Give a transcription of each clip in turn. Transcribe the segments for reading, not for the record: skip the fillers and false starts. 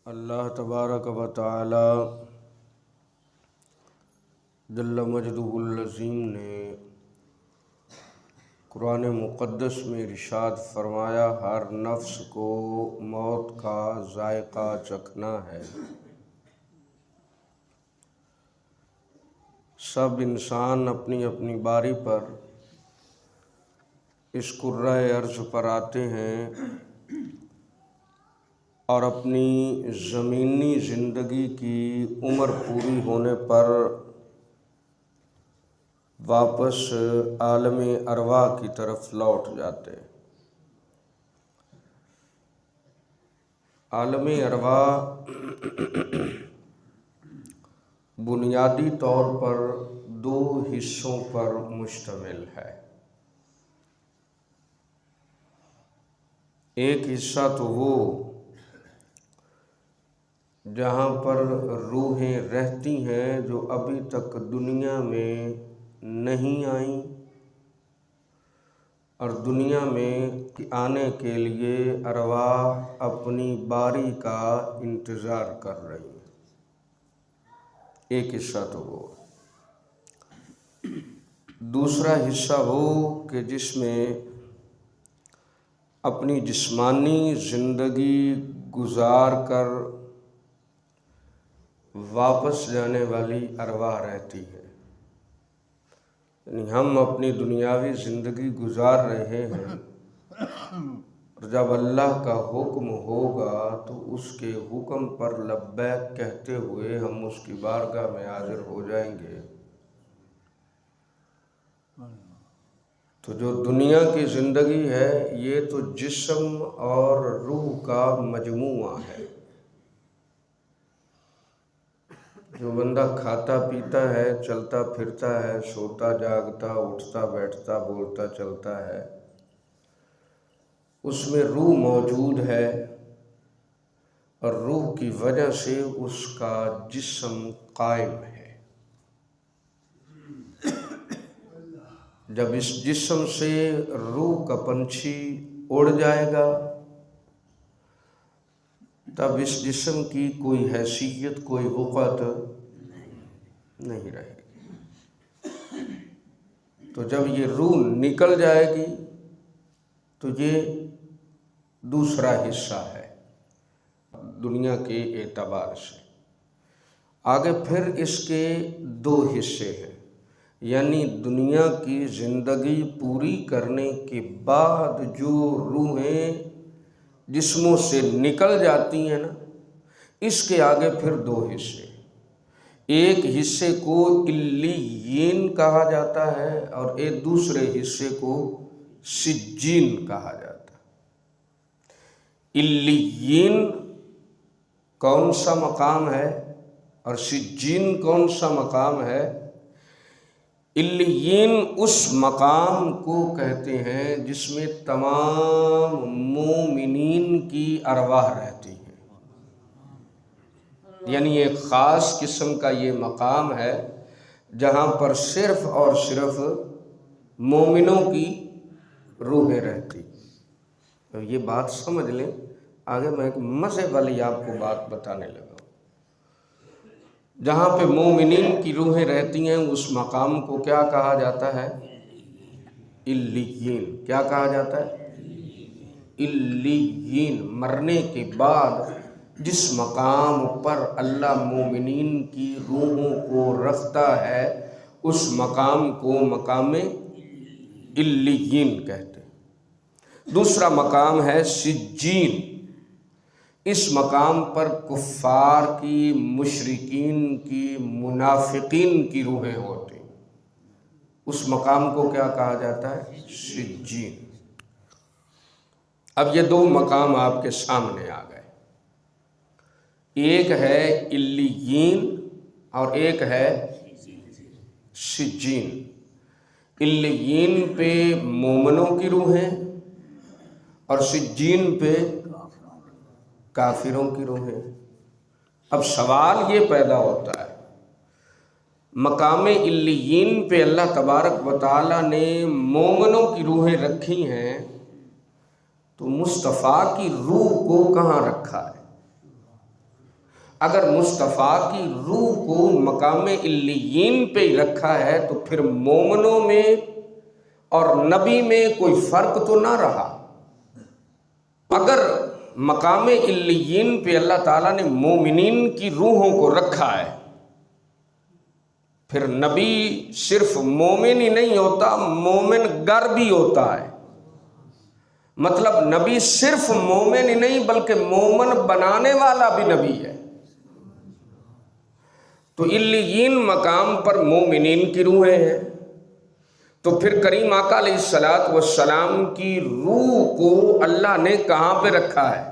اللہ تبارک و تعالی جل مجدہ العظیم نے قرآن مقدس میں ارشاد فرمایا، ہر نفس کو موت کا ذائقہ چکھنا ہے۔ سب انسان اپنی اپنی باری پر اس کرۂ ارض پر آتے ہیں اور اپنی زمینی زندگی کی عمر پوری ہونے پر واپس عالم ارواح کی طرف لوٹ جاتے ہیں۔ عالم ارواح بنیادی طور پر دو حصوں پر مشتمل ہے۔ ایک حصہ تو وہ جہاں پر روحیں رہتی ہیں جو ابھی تک دنیا میں نہیں آئیں اور دنیا میں آنے کے لیے ارواح اپنی باری کا انتظار کر رہی ہیں۔ ایک حصہ تو وہ۔ دوسرا حصہ وہ کہ جس میں اپنی جسمانی زندگی گزار کر واپس جانے والی ارواح رہتی ہے۔ یعنی ہم اپنی دنیاوی زندگی گزار رہے ہیں اور جب اللہ کا حکم ہوگا تو اس کے حکم پر لبیک کہتے ہوئے ہم اس کی بارگاہ میں حاضر ہو جائیں گے۔ تو جو دنیا کی زندگی ہے یہ تو جسم اور روح کا مجموعہ ہے۔ جو بندہ کھاتا پیتا ہے، چلتا پھرتا ہے، سوتا جاگتا، اٹھتا بیٹھتا، بولتا چلتا ہے، اس میں روح موجود ہے اور روح کی وجہ سے اس کا جسم قائم ہے۔ جب اس جسم سے روح کا پنچھی اڑ جائے گا تب اس جسم کی کوئی حیثیت، کوئی وقت نہیں رہے گی۔ تو جب یہ روح نکل جائے گی تو یہ دوسرا حصہ ہے دنیا کے اعتبار سے۔ آگے پھر اس کے دو حصے ہیں، یعنی دنیا کی زندگی پوری کرنے کے بعد جو روحیں جسموں سے نکل جاتی ہیں نا، اس کے آگے پھر دو حصے۔ ایک حصے کو علیین کہا جاتا ہے اور ایک دوسرے حصے کو سجین کہا جاتا ہے۔ علیین کون سا مقام ہے اور سجین کون سا مقام ہے؟ علیین اس مقام کو کہتے ہیں جس میں تمام مومنین کی ارواح رہتی ہیں۔ یعنی ایک خاص قسم کا یہ مقام ہے جہاں پر صرف اور صرف مومنوں کی روحیں رہتی۔ تو یہ بات سمجھ لیں، آگے میں ایک مزے والی آپ کو بات بتانے لگا۔ جہاں پہ مومنین کی روحیں رہتی ہیں اس مقام کو کیا کہا جاتا ہے؟ علیین۔ کیا کہا جاتا ہے؟ علیین۔ مرنے کے بعد جس مقام پر اللہ مومنین کی روحوں کو رکھتا ہے اس مقام کو مقام علیین کہتے ہیں۔ دوسرا مقام ہے سجین۔ اس مقام پر کفار کی، مشرکین کی، منافقین کی روحیں ہوتی ہیں۔ اس مقام کو کیا کہا جاتا ہے؟ سجین۔ اب یہ دو مقام آپ کے سامنے آ گئے، ایک ہے علیین اور ایک ہے سجین۔ علیین پہ مومنوں کی روحیں اور سجین پہ کافروں کی روحیں۔ اب سوال یہ پیدا ہوتا ہے، مقام علیین پہ اللہ تبارک و تعالیٰ نے مومنوں کی روحیں رکھی ہیں تو مصطفیٰ کی روح کو کہاں رکھا ہے؟ اگر مصطفیٰ کی روح کو مقام علیین پہ ہی رکھا ہے تو پھر مومنوں میں اور نبی میں کوئی فرق تو نہ رہا۔ اگر مقام علیین پہ اللہ تعالیٰ نے مومنین کی روحوں کو رکھا ہے، پھر نبی صرف مومن ہی نہیں ہوتا، مومن گر بھی ہوتا ہے۔ مطلب نبی صرف مومن ہی نہیں بلکہ مومن بنانے والا بھی نبی ہے۔ تو علیین مقام پر مومنین کی روحیں ہیں، تو پھر کریم آقا علیہ الصلوۃ والسلام کی روح کو اللہ نے کہاں پہ رکھا ہے؟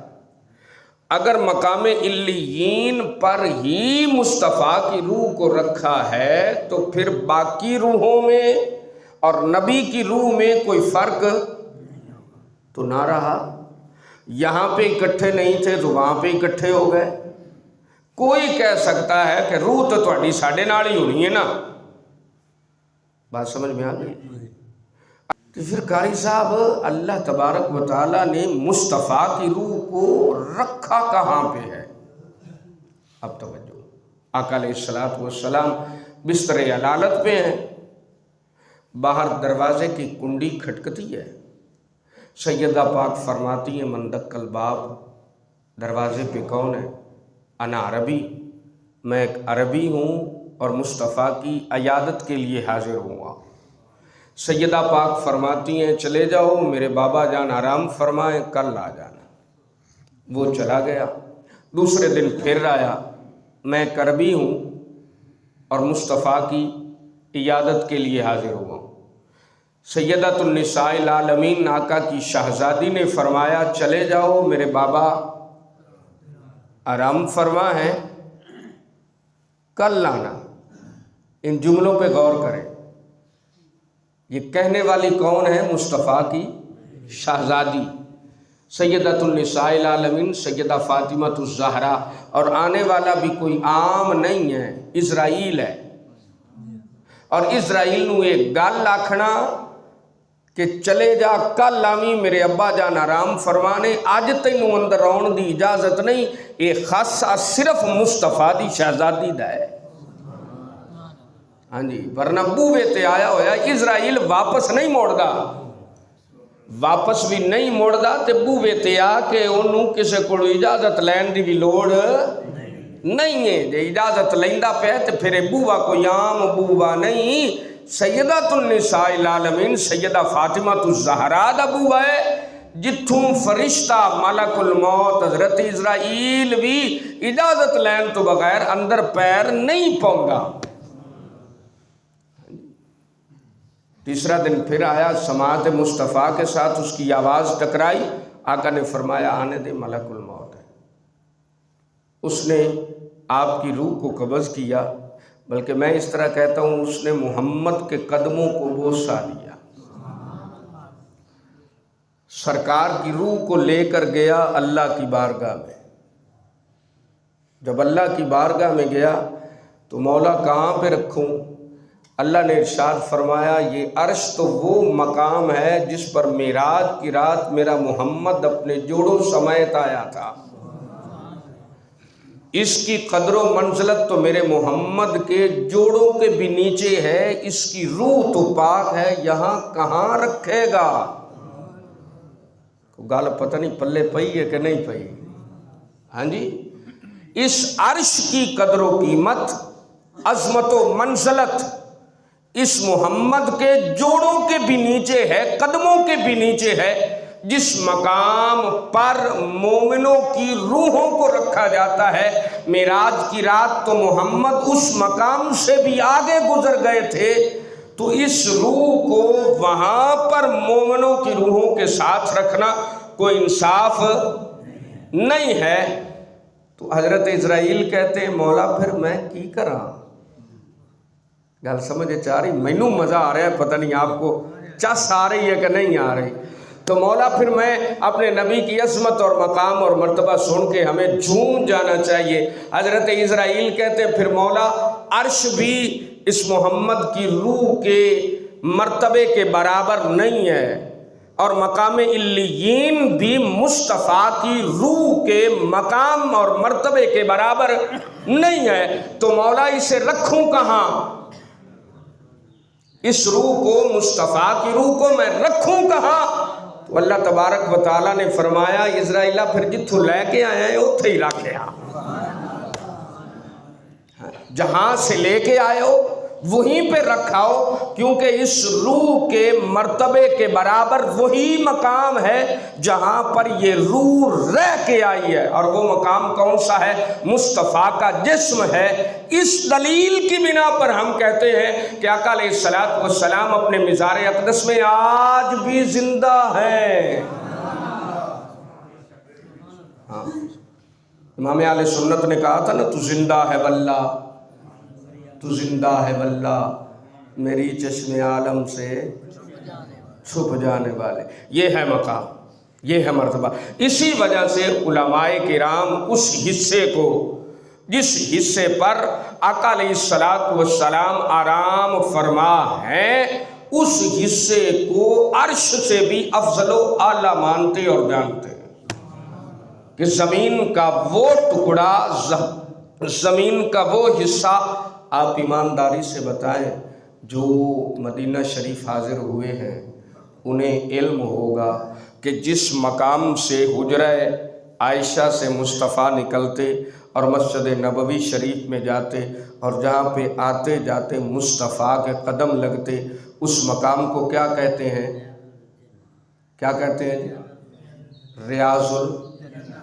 اگر مقام علیین پر ہی مصطفیٰ کی روح کو رکھا ہے تو پھر باقی روحوں میں اور نبی کی روح میں کوئی فرق تو نہ رہا۔ یہاں پہ اکٹھے نہیں تھے تو وہاں پہ اکٹھے ہو گئے۔ کوئی کہہ سکتا ہے کہ روح تو تہاڈی ساڈے نال ہی ہونی ہے نا، بات سمجھ میں آ گئی؟ تو پھر قاری صاحب اللہ تبارک و تعالیٰ نے مصطفیٰ کی روح کو رکھا کہاں پہ ہے؟ اب توجہ، آقا علیہ الصلوۃ والسلام بستر علالت پہ ہیں، باہر دروازے کی کنڈی کھٹکتی ہے، سیدہ پاک فرماتی ہیں من دق الباب، دروازے پہ کون ہے؟ انا عربی، میں ایک عربی ہوں اور مصطفیٰ کی عیادت کے لیے حاضر ہوا۔ سیدہ پاک فرماتی ہیں چلے جاؤ، میرے بابا جان آرام فرمائیں، کل آ جانا۔ وہ چلا گیا، دوسرے دن پھر آیا، میں ایک عربی ہوں اور مصطفیٰ کی عیادت کے لیے حاضر ہوا۔ سیدۃ النساء العالمین آقا کی شہزادی نے فرمایا چلے جاؤ، میرے بابا آرام فرما ہیں، کل آنا۔ ان جملوں پہ غور کریں، یہ کہنے والی کون ہے؟ مصطفیٰ کی شہزادی سیدۃ النساء العالمین سیدہ فاطمہ الزہرا، اور آنے والا بھی کوئی عام نہیں ہے، اسرائیل ہے۔ اور اسرائیل نو ایک گل آکھنا کہ چلے جا کل آویں، میرے ابا جان آرام فرمانے، اج تینوں اندر آن دی اجازت نہیں، یہ خاصہ صرف مصطفیٰ دی شہزادی دا ہے۔ ہاں جی، ورنہ بوے تے آیا ہویا اسرائیل واپس نہیں موڑدا، واپس بھی نہیں موڑدا تے بوے تے آ کے انہوں کسے کو اجازت لین دی بھی لوڑ نہیں ہے۔ جے اجازت لیندا پہ تے پھر بووا کوئی عام بووا نہیں، سیدۃ النساء العالمین سیدہ فاطمہ الزہرا دا بووا ہے، جتھوں فرشتہ ملک الموت حضرت اسرائیل بھی اجازت لین تو بغیر اندر پیر نہیں پونگا۔ تیسرا دن پھر آیا، سماعت مصطفیٰ کے ساتھ اس کی آواز ٹکرائی، آقا نے فرمایا آنے دے، ملک الموت ہے۔ اس نے آپ کی روح کو قبض کیا، بلکہ میں اس طرح کہتا ہوں اس نے محمد کے قدموں کو بوسہ دیا۔ سرکار کی روح کو لے کر گیا اللہ کی بارگاہ میں۔ جب اللہ کی بارگاہ میں گیا تو مولا کہاں پہ رکھوں؟ اللہ نے ارشاد فرمایا یہ عرش تو وہ مقام ہے جس پر معراج کی رات میرا محمد اپنے جوڑوں سمیت آیا تھا۔ اس کی قدر و منزلت تو میرے محمد کے جوڑوں کے بھی نیچے ہے، اس کی روح تو پاک ہے، یہاں کہاں رکھے گا؟ گال پتہ نہیں پلے پئی ہے کہ نہیں پئی؟ ہاں جی، اس عرش کی قدر و قیمت، عظمت و منزلت اس محمد کے جوڑوں کے بھی نیچے ہے، قدموں کے بھی نیچے ہے، جس مقام پر مومنوں کی روحوں کو رکھا جاتا ہے۔ معراج کی رات تو محمد اس مقام سے بھی آگے گزر گئے تھے، تو اس روح کو وہاں پر مومنوں کی روحوں کے ساتھ رکھنا کوئی انصاف نہیں ہے۔ تو حضرت اسرائیل کہتے ہیں مولا پھر میں کی کراں؟ گل سمجھے چاہ رہی؟ مینوں مزہ آ رہا ہے، پتہ نہیں آپ کو چس آ رہی ہے کہ نہیں آ رہی۔ تو مولا پھر میں اپنے نبی کی عظمت اور مقام اور مرتبہ سن کے ہمیں جھوم جانا چاہیے۔ حضرت اسرائیل کہتے پھر مولا عرش بھی اس محمد کی روح کے مرتبے کے برابر نہیں ہے، اور مقام علیین بھی مصطفیٰ کی روح کے مقام اور مرتبے کے برابر نہیں ہے، تو مولا اسے رکھوں کہاں؟ اس روح کو، مصطفیٰ کی روح کو میں رکھوں کہاں؟ تو اللہ تبارک و تعالیٰ نے فرمایا اسرائیلہ پھر جتھوں لے کے آئے ہیں اتھے ہی رکھیا، جہاں سے لے کے آئے ہو وہیں پہ رکھاؤ، کیونکہ اس روح کے مرتبے کے برابر وہی مقام ہے جہاں پر یہ روح رہ کے آئی ہے۔ اور وہ مقام کون سا ہے؟ مصطفیٰ کا جسم ہے۔ اس دلیل کی بنا پر ہم کہتے ہیں کہ آقا علیہ السلام اپنے مزار اقدس میں آج بھی زندہ ہیں۔ امام اہل سنت نے کہا تھا نا، تو زندہ ہے واللہ، تو زندہ ہے واللہ، میری چشم عالم سے چھپ جانے والے۔ یہ ہے مقام، یہ ہے مرتبہ۔ اسی وجہ سے علماء کرام اس حصے کو، جس حصے پر آقا علیہ السلام آرام فرما ہیں، اس حصے کو عرش سے بھی افضل و اعلیٰ مانتے اور جانتے ہیں کہ زمین کا وہ ٹکڑا، زمین کا وہ حصہ، آپ ایمانداری سے بتائیں جو مدینہ شریف حاضر ہوئے ہیں انہیں علم ہوگا کہ جس مقام سے حجرہ عائشہ سے مصطفیٰ نکلتے اور مسجد نبوی شریف میں جاتے اور جہاں پہ آتے جاتے مصطفیٰ کے قدم لگتے، اس مقام کو کیا کہتے ہیں؟ کیا کہتے ہیں؟ ریاض الجنہ،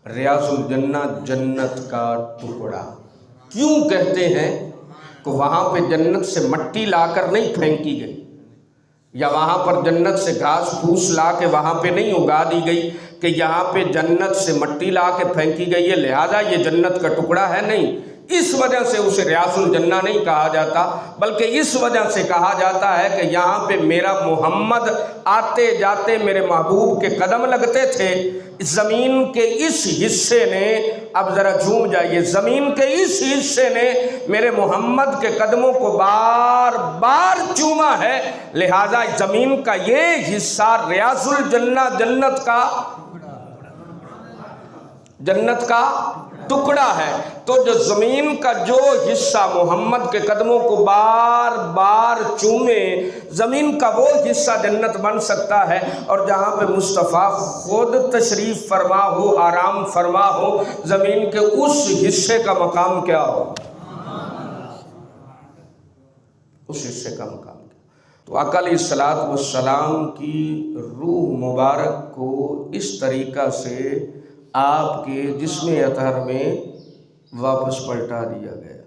ریاض الجنہ، جنت کا ٹکڑا۔ کیوں کہتے ہیں؟ کہ وہاں پہ جنت سے مٹی لا کر نہیں پھینکی گئی، یا وہاں پر جنت سے گھاس پھوس لا کے وہاں پہ نہیں اگا دی گئی کہ یہاں پہ جنت سے مٹی لا کے پھینکی گئی ہے لہذا یہ جنت کا ٹکڑا ہے، نہیں۔ اس وجہ سے اسے ریاض الجنہ نہیں کہا جاتا، بلکہ اس وجہ سے کہا جاتا ہے کہ یہاں پہ میرا محمد آتے جاتے میرے محبوب کے قدم لگتے تھے۔ زمین کے اس حصے نے، اب ذرا جھوم جائیے، زمین کے اس حصے نے میرے محمد کے قدموں کو بار بار چوما ہے، لہذا زمین کا یہ حصہ ریاض الجنہ، جنت کا ٹکڑا ہے۔ تو جو زمین کا جو حصہ محمد کے قدموں کو بار بار چومے، زمین کا وہ حصہ جنت بن سکتا ہے، اور جہاں پہ مصطفیٰ خود تشریف فرما ہو، آرام فرما ہو، زمین کے اس حصے کا مقام کیا ہو؟ اس حصے کا مقام کیا؟ تو آقا علیہ السلام کی روح مبارک کو اس طریقہ سے آپ کے جسم اطہر میں واپس پلٹا دیا گیا۔